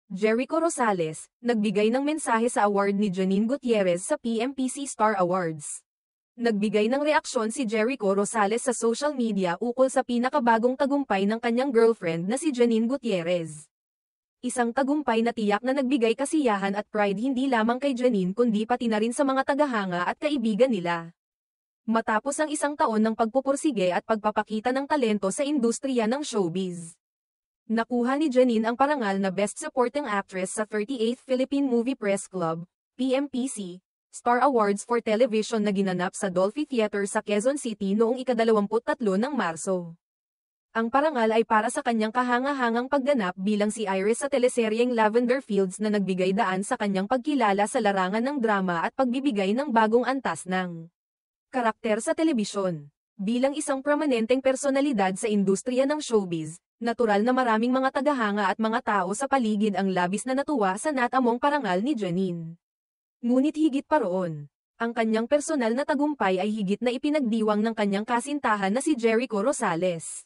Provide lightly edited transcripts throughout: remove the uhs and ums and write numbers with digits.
Jericho Rosales, nagbigay ng mensahe sa award ni Janine Gutierrez sa PMPC Star Awards. Nagbigay ng reaksyon si Jericho Rosales sa social media ukol sa pinakabagong tagumpay ng kanyang girlfriend na si Janine Gutierrez. Isang tagumpay na tiyak na nagbigay kasiyahan at pride hindi lamang kay Janine kundi pati na rin sa mga tagahanga at kaibigan nila. Matapos ang isang taon ng pagpupursige at pagpapakita ng talento sa industriya ng showbiz, nakuha ni Janine ang parangal na Best Supporting Actress sa 38th Philippine Movie Press Club, PMPC, Star Awards for Television na ginanap sa Dolphy Theater sa Quezon City noong ika-23 ng Marso. Ang parangal ay para sa kanyang kahanga-hangang pagganap bilang si Iris sa teleseryeng Lavender Fields na nagbigay daan sa kanyang pagkilala sa larangan ng drama at pagbibigay ng bagong antas ng karakter sa telebisyon. Bilang isang prominenteng personalidad sa industriya ng showbiz, natural na maraming mga tagahanga at mga tao sa paligid ang labis na natuwa sa natamong parangal ni Janine. Ngunit higit pa roon, ang kanyang personal na tagumpay ay higit na ipinagdiwang ng kanyang kasintahan na si Jericho Rosales.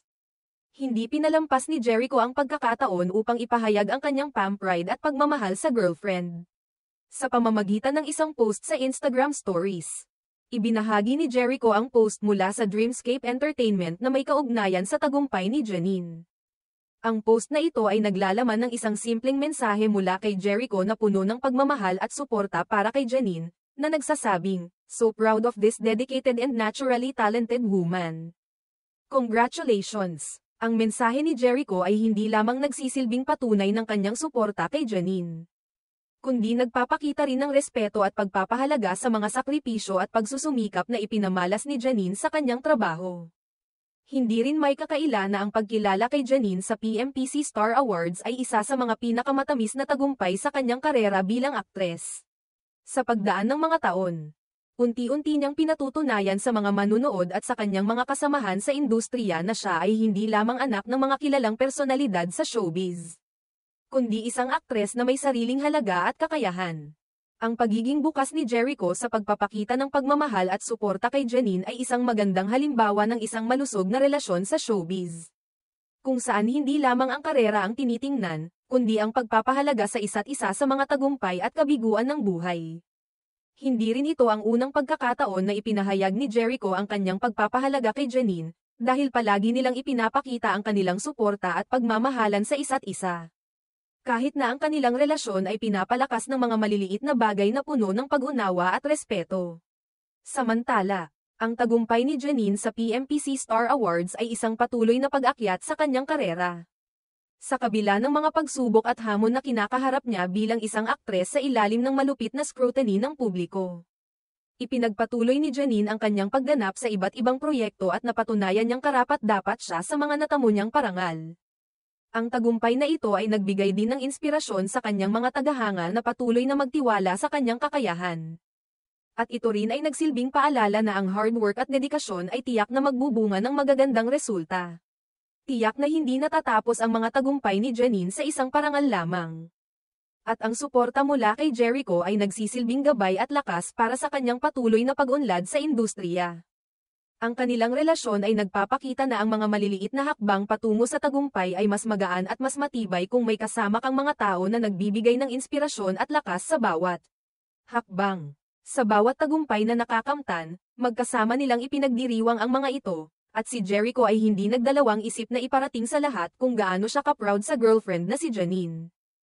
Hindi pinalampas ni Jericho ang pagkakataon upang ipahayag ang kanyang pride at pagmamahal sa girlfriend. Sa pamamagitan ng isang post sa Instagram Stories, ibinahagi ni Jericho ang post mula sa Dreamscape Entertainment na may kaugnayan sa tagumpay ni Janine. Ang post na ito ay naglalaman ng isang simpleng mensahe mula kay Jericho na puno ng pagmamahal at suporta para kay Janine, na nagsasabing, "So proud of this dedicated and naturally talented woman. Congratulations!" Ang mensahe ni Jericho ay hindi lamang nagsisilbing patunay ng kanyang suporta kay Janine, kundi nagpapakita rin ng respeto at pagpapahalaga sa mga sakripisyo at pagsusumikap na ipinamalas ni Janine sa kanyang trabaho. Hindi rin may kakaila na ang pagkilala kay Janine sa PMPC Star Awards ay isa sa mga pinakamatamis na tagumpay sa kanyang karera bilang aktres. Sa pagdaan ng mga taon, unti-unti niyang pinatutunayan sa mga manunood at sa kanyang mga kasamahan sa industriya na siya ay hindi lamang anak ng mga kilalang personalidad sa showbiz, kundi isang aktres na may sariling halaga at kakayahan. Ang pagiging bukas ni Jericho sa pagpapakita ng pagmamahal at suporta kay Janine ay isang magandang halimbawa ng isang malusog na relasyon sa showbiz, kung saan hindi lamang ang karera ang tinitingnan, kundi ang pagpapahalaga sa isa't isa sa mga tagumpay at kabiguan ng buhay. Hindi rin ito ang unang pagkakataon na ipinahayag ni Jericho ang kanyang pagpapahalaga kay Janine, dahil palagi nilang ipinapakita ang kanilang suporta at pagmamahalan sa isa't isa. Kahit na ang kanilang relasyon ay pinapalakas ng mga maliliit na bagay na puno ng pag-unawa at respeto. Samantala, ang tagumpay ni Janine sa PMPC Star Awards ay isang patuloy na pag-akyat sa kanyang karera. Sa kabila ng mga pagsubok at hamon na kinakaharap niya bilang isang aktres sa ilalim ng malupit na scrutiny ng publiko, ipinagpatuloy ni Janine ang kanyang pagganap sa iba't ibang proyekto at napatunayan niyang karapat-dapat siya sa mga natamo niyang parangal. Ang tagumpay na ito ay nagbigay din ng inspirasyon sa kanyang mga tagahanga na patuloy na magtiwala sa kanyang kakayahan. At ito rin ay nagsilbing paalala na ang hard work at dedikasyon ay tiyak na magbubunga ng magagandang resulta. Tiyak na hindi natatapos ang mga tagumpay ni Janine sa isang parangal lamang. At ang suporta mula kay Jericho ay nagsisilbing gabay at lakas para sa kanyang patuloy na pag-unlad sa industriya. Ang kanilang relasyon ay nagpapakita na ang mga maliliit na hakbang patungo sa tagumpay ay mas magaan at mas matibay kung may kasama kang mga tao na nagbibigay ng inspirasyon at lakas sa bawat hakbang. Sa bawat tagumpay na nakakamtan, magkasama nilang ipinagdiriwang ang mga ito, at si Jericho ay hindi nagdalawang isip na iparating sa lahat kung gaano siya ka-proud sa girlfriend na si Janine.